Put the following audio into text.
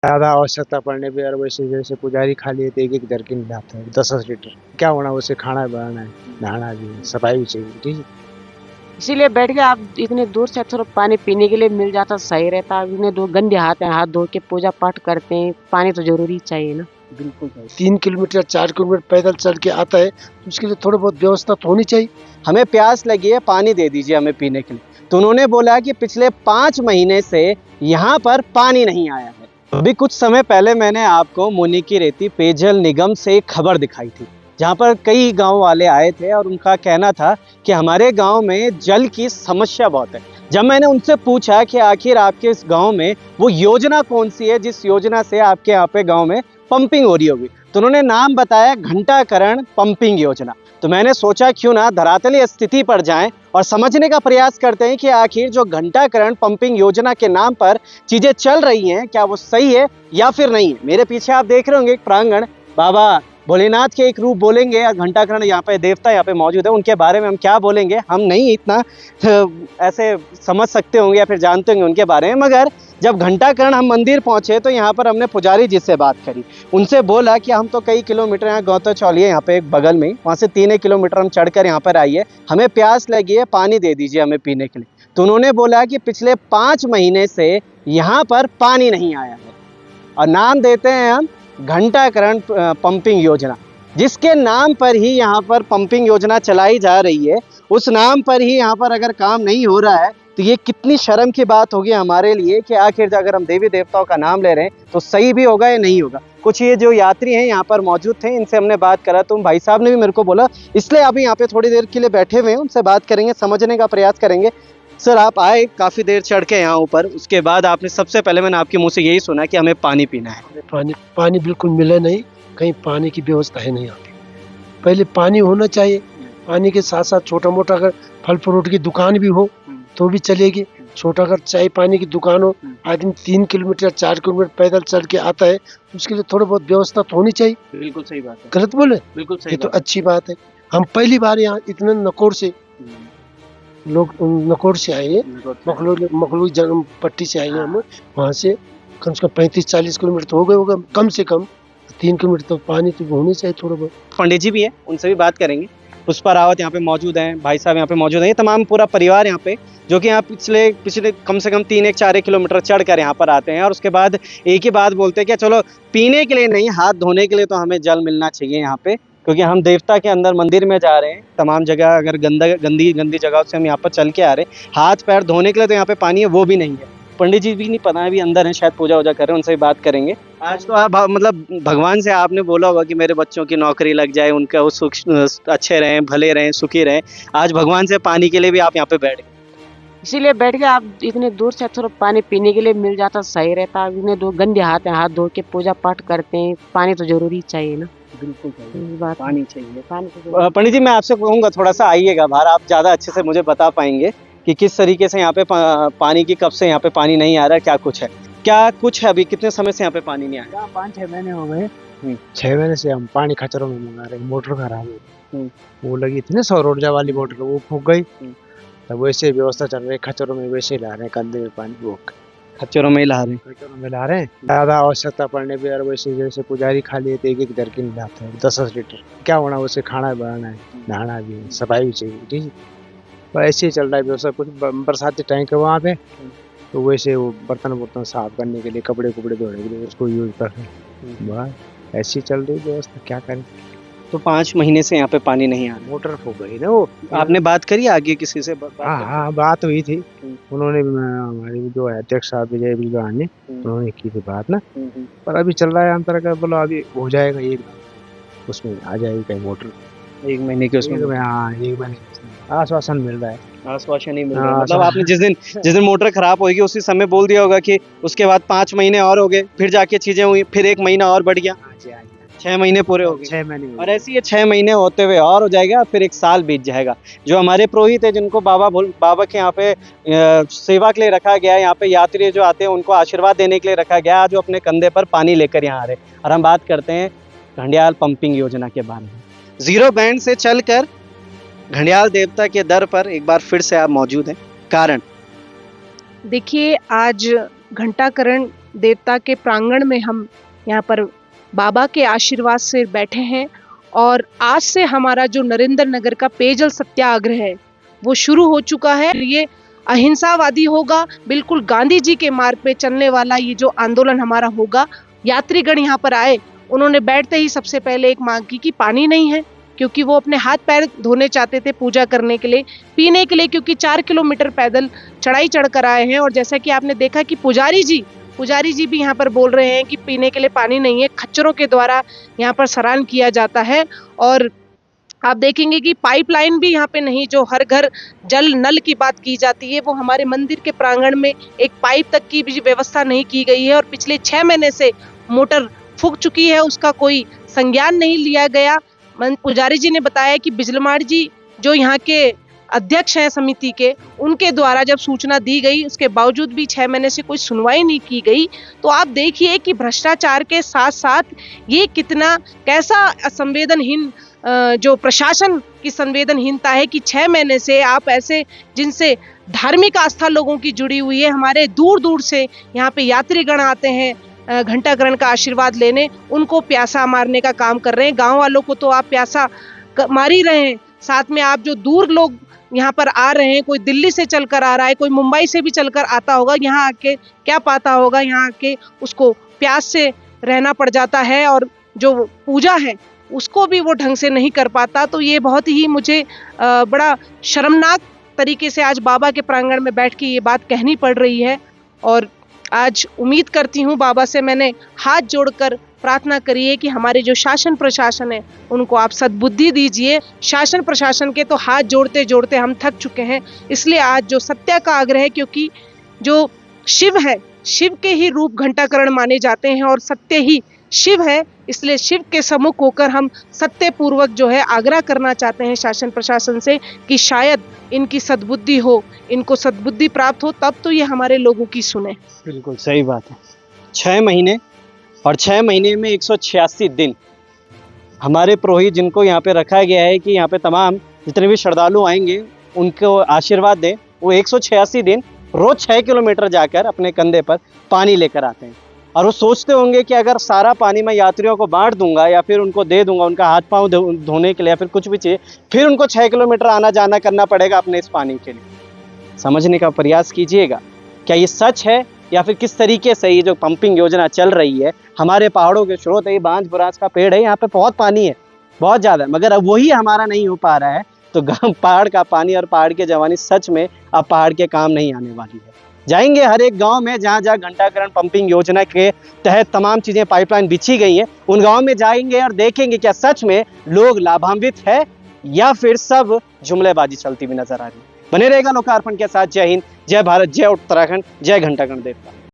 ज़्यादा आवश्यकता पड़ने पे और वैसे जैसे पुजारी खाली है तो एक-एक जरकिन लाता है, 10-10 लीटर। क्या होना उसे खाना बनाना है, नहाना भी है, सफाई भी चाहिए, ठीक है? इसीलिए बैठ के आप इतने दूर से थोड़ा पानी पीने के लिए मिल जाता सही रहता। अब इतने दूर गंदे हाथ हैं, हाथ धो के पूजा पाठ करते हैं, पानी तो ज़रूरी चाहिए ना। बिल्कुल सही। 3 किलोमीटर 4 किलोमीटर पैदल चल के आता है तो उसके लिए थोड़ी बहुत व्यवस्था तो होनी चाहिए। हमें प्यास लगी है, पानी दे दीजिए हमें पीने के लिए। तो उन्होंने बोला कि पिछले 5 महीने से यहाँ पर पानी नहीं आया है। अभी कुछ समय पहले मैंने आपको मुनि की रेती पेयजल निगम से एक खबर दिखाई थी, जहाँ पर कई गांव वाले आए थे और उनका कहना था कि हमारे गांव में जल की समस्या बहुत है। जब मैंने उनसे पूछा कि आखिर आपके इस गांव में वो योजना कौन सी है जिस योजना से आपके यहाँ पे गांव में पंपिंग हो रही होगी, तो उन्होंने नाम बताया घंटाकरण पंपिंग योजना। तो मैंने सोचा क्यों ना धरातलीय स्थिति पर जाएं और समझने का प्रयास करते हैं कि आखिर जो घंटाकरण पंपिंग योजना के नाम पर चीजें चल रही हैं क्या वो सही है या फिर नहीं है। मेरे पीछे आप देख रहे होंगे एक प्रांगण, बाबा भोलेनाथ के एक रूप बोलेंगे या घंटाकरण यहाँ पे देवता यहाँ पे मौजूद है, उनके बारे में हम क्या बोलेंगे, हम नहीं इतना ऐसे समझ सकते होंगे या फिर जानते होंगे उनके बारे में। मगर जब घंटाकरण हम मंदिर पहुंचे तो यहाँ पर हमने पुजारी जी से बात करी, उनसे बोला कि हम तो कई किलोमीटर यहाँ गौता चौली है यहाँ पे एक बगल में, वहाँ से 3 किलोमीटर हम चढ़कर यहाँ पर आइए, हमें प्यास लगी है, पानी दे दीजिए हमें पीने के लिए। तो उन्होंने बोला कि पिछले 5 महीने से यहाँ पर पानी नहीं आया है और नाम देते हैं हम घंटाकरण पंपिंग योजना, जिसके नाम पर ही यहाँ पर पंपिंग योजना चलाई जा रही है। उस नाम पर ही यहाँ पर अगर काम नहीं हो रहा है तो ये कितनी शर्म की बात होगी हमारे लिए कि आखिर अगर हम देवी देवताओं का नाम ले रहे हैं तो सही भी होगा या नहीं होगा। कुछ ये जो यात्री हैं यहाँ पर मौजूद थे, इनसे हमने बात करा तो भाई साहब ने भी मेरे को बोला, इसलिए अभी यहाँ पे थोड़ी देर के लिए बैठे हुए हैं, उनसे बात करेंगे, समझने का प्रयास करेंगे। सर आप आए काफ़ी देर चढ़ के यहाँ ऊपर, उसके बाद आपने सबसे पहले मैंने आपके मुँह से यही सुना कि हमें पानी पीना है। पानी बिल्कुल मिले नहीं, कहीं पानी की व्यवस्था है नहीं यहाँ पे। पहले पानी होना चाहिए, पानी के साथ साथ छोटा मोटा अगर फल फ्रूट की दुकान भी हो तो भी चलेगी। छोटा अगर चाय पानी की दुकान हो, आदमी 3 किलोमीटर 4 किलोमीटर पैदल चल के आता है तो उसके लिए थोड़ी बहुत व्यवस्था तो होनी चाहिए। बिल्कुल सही बात है। गलत बोले? बिल्कुल सही ये तो अच्छी बात है। हम पहली बार यहाँ इतने नकोर से लोग नकोर से आए हैं, मखलूक जन्म पट्टी से आए हैं हम। वहाँ से कम 35-40 किलोमीटर तो हो गए होगा कम से कम। 3 किलोमीटर तो पानी तो होनी चाहिए थोड़ा बहुत। पंडित जी भी है, उनसे भी बात करेंगे। पुष्पा रावत यहाँ पे मौजूद हैं, भाई साहब यहाँ पे मौजूद हैं, ये तमाम पूरा परिवार यहाँ पे जो कि यहाँ पिछले कम से कम 3-4 किलोमीटर चढ़कर यहाँ पर आते हैं और उसके बाद एक ही बात बोलते हैं कि चलो पीने के लिए नहीं, हाथ धोने के लिए तो हमें जल मिलना चाहिए यहाँ पे, क्योंकि हम देवता के अंदर मंदिर में जा रहे हैं। तमाम जगह अगर गंदी जगह से हम यहाँ पर चल के आ रहे हैं, हाथ पैर धोने के लिए तो यहाँ पे पानी है वो भी नहीं है। पंडित जी भी नहीं पता है, अभी अंदर हैं, शायद पूजा वूजा कर रहे हैं, उनसे भी बात करेंगे। आज तो आप मतलब भगवान से आपने बोला होगा कि मेरे बच्चों की नौकरी लग जाए, उनका वो सुख अच्छे रहें, भले रहें, सुखी रहें। आज भगवान से पानी के लिए भी आप यहाँ पे बैठ गए। इसीलिए बैठ के आप इतने दूर से थोड़ा पानी पीने के लिए मिल जाता सही रहता। अब इतने दूर गंदे हाथ हैं, हाथ धो के पूजा पाठ करते हैं, पानी तो ज़रूरी चाहिए ना। बिल्कुल सही, इस बात पानी चाहिए। पानी तो ज़रूरी। पंडित जी मैं आपसे कहूँगा थोड़ा सा आइएगा बाहर, आप ज़्यादा अच्छे से मुझे बता पाएंगे कि किस तरीके से यहाँ पे पानी की कब से यहाँ पे पानी नहीं आ रहा है, क्या कुछ है, क्या कुछ है, अभी कितने समय से यहाँ पे पानी नहीं आया? 5-6 महीने हो गए। 6 महीने से हम पानी खच्चरों में मंगा रहे हैं, मोटर खराब है। वो लगी थी ना सौर ऊर्जा वाली मोटर, वो फूक गई। तब वैसे व्यवस्था चल रही है, खच्चरों में वैसे ही ला रहे हैं, कंधे में पानी वो खच्चरों में ही ला रहे हैं। खच्चरों में ला रहे हैं। ज़्यादा आवश्यकता पड़ने पे और वैसे जैसे पुजारी खाली है तो एक-एक जरकिन लाता है, 10-10 लीटर। क्या होना उसे खाना बनाना है, नहाना भी है, सफाई भी चाहिए, ठीक है? तो ऐसे ही चल रहा है व्यवस्था। कुछ बरसाती टैंक है वहाँ पे, तो वैसे वो बर्तन साफ करने के लिए, कपड़े धोने के लिए उसको यूज कर रहे हैं। बस ऐसी चल रही व्यवस्था, क्या करें। तो 5 महीने से यहाँ पे पानी नहीं आ रहा। मोटर फूक गई ना वो। आपने बात करी आगे किसी से? हाँ बात हुई थी। उन्होंने भी हमारे जो है अध्यक्ष साहब विजय बिजवान ने, उन्होंने की थी बात ना। पर अभी चल रहा है अंतर का, बोलो अभी हो जाएगा, एक उसमें आ जाएगी कहीं मोटर 1 महीने के उसमें। हाँ 1 महीने आश्वासन मिल रहा है। आश्वासन नहीं मिल रहा है। मतलब आपने जिस दिन मोटर खराब होगी उसी समय बोल दिया होगा कि उसके बाद 5 महीने और हो गए, फिर जाके चीजें हुई, फिर 1 महीना और बढ़ गया, 6 महीने पूरे हो गए। 6 महीने और ऐसे ये 6 महीने होते हुए और हो जाएगा, फिर 1 साल बीत जाएगा। जो हमारे पुरोहित है जिनको बाबा के यहाँ पे सेवा के लिए रखा गया है, यहाँ पे यात्री जो आते हैं उनको आशीर्वाद देने के लिए रखा गया है, जो अपने कंधे पर पानी लेकर यहाँ आ रहे हैं। और हम बात करते हैं घड़ियाल पंपिंग योजना के बारे में। जीरो बैंड से चलकर घड़ियाल देवता के दर पर एक बार फिर से आप मौजूद हैं, कारण? देखिए, आज घंटाकरण देवता के प्रांगण में हम यहाँ पर बाबा के आशीर्वाद से बैठे हैं और आज से हमारा जो नरेंद्र नगर का पेयजल सत्याग्रह है वो शुरू हो चुका है। ये अहिंसावादी होगा, बिल्कुल गांधी जी के मार्ग पे चलने वाला ये जो आंदोलन हमारा होगा। यात्रीगण यहाँ पर आए, उन्होंने बैठते ही सबसे पहले एक मांग की कि पानी नहीं है, क्योंकि वो अपने हाथ पैर धोने चाहते थे पूजा करने के लिए, पीने के लिए, क्योंकि 4 किलोमीटर पैदल चढ़ाई चढ़ कर आए हैं। और जैसा कि आपने देखा कि पुजारी जी भी यहाँ पर बोल रहे हैं कि पीने के लिए पानी नहीं है, खच्चरों के द्वारा यहाँ पर स्नान किया जाता है। और आप देखेंगे कि पाइपलाइन भी यहाँ पे नहीं, जो हर घर जल नल की बात की जाती है, वो हमारे मंदिर के प्रांगण में एक पाइप तक की भी व्यवस्था नहीं की गई है। और पिछले 6 महीने से मोटर फूक चुकी है, उसका कोई संज्ञान नहीं लिया गया। पुजारी जी ने बताया कि बिजलमाड़ जी जो यहाँ के अध्यक्ष हैं समिति के, उनके द्वारा जब सूचना दी गई, उसके बावजूद भी 6 महीने से कोई सुनवाई नहीं की गई। तो आप देखिए कि भ्रष्टाचार के साथ साथ ये कैसा असंवेदनहीन जो प्रशासन की संवेदनहीनता है कि 6 महीने से आप ऐसे, जिनसे धार्मिक आस्था लोगों की जुड़ी हुई है, हमारे दूर दूर से यहाँ पे यात्रीगण आते हैं घंटाकरण का आशीर्वाद लेने, उनको प्यासा मारने का काम कर रहे हैं। गांव वालों को तो आप प्यासा मार ही रहे हैं, साथ में आप जो दूर लोग यहाँ पर आ रहे हैं, कोई दिल्ली से चलकर आ रहा है, कोई मुंबई से भी चलकर आता होगा, यहाँ आके क्या पाता होगा, यहाँ आके उसको प्यास से रहना पड़ जाता है और जो पूजा है उसको भी वो ढंग से नहीं कर पाता। तो ये बहुत ही मुझे बड़ा शर्मनाक तरीके से आज बाबा के प्रांगण में बैठ के ये बात कहनी पड़ रही है। और आज उम्मीद करती हूँ, बाबा से मैंने हाथ जोड़कर प्रार्थना करी है कि हमारे जो शासन प्रशासन है उनको आप सद्बुद्धि दीजिए। शासन प्रशासन के तो हाथ जोड़ते जोड़ते हम थक चुके हैं, इसलिए आज जो सत्य का आग्रह है, क्योंकि जो शिव है, शिव के ही रूप घंटाकरण माने जाते हैं और सत्य ही शिव है, इसलिए शिव के सम्मुख होकर हम सत्य पूर्वक जो है आग्रह करना चाहते हैं शासन प्रशासन से कि शायद इनकी सद्बुद्धि हो, इनको सद्बुद्धि प्राप्त हो, तब तो ये हमारे लोगों की सुने। बिल्कुल सही बात है। 6 महीने और 6 महीने में 186 दिन हमारे पुरोहित जिनको यहाँ पे रखा गया है कि यहाँ पे तमाम जितने भी श्रद्धालु आएंगे उनको आशीर्वाद दें, वो 186 दिन रोज 6 किलोमीटर जाकर अपने कंधे पर पानी लेकर आते हैं। और वो सोचते होंगे कि अगर सारा पानी मैं यात्रियों को बांट दूंगा या फिर उनको दे दूंगा, उनका हाथ पांव धोने के लिए या फिर कुछ भी चाहिए, फिर उनको 6 किलोमीटर आना जाना करना पड़ेगा अपने इस पानी के लिए। समझने का प्रयास कीजिएगा, क्या ये सच है या फिर किस तरीके से ये जो पंपिंग योजना चल रही है। हमारे पहाड़ों के स्रोत है, बांज बुरांस का पेड़ है, यहाँ पे बहुत पानी है, बहुत ज़्यादा, मगर अब वही हमारा नहीं हो पा रहा है। तो पहाड़ का पानी और पहाड़ की जवानी सच में अब पहाड़ के काम नहीं आने वाली है। जाएंगे हर एक गांव में जहाँ जहाँ घंटाकरण पंपिंग योजना के तहत तमाम चीज़ें पाइपलाइन बिछी गई हैं, उन गांव में जाएंगे और देखेंगे क्या सच में लोग लाभान्वित है या फिर सब जुमलेबाजी चलती हुई नजर आ रही है। बने रहेगा लोकार्पण के साथ। जय हिंद, जय भारत, जय उत्तराखंड, जय घंटाकरण देवता।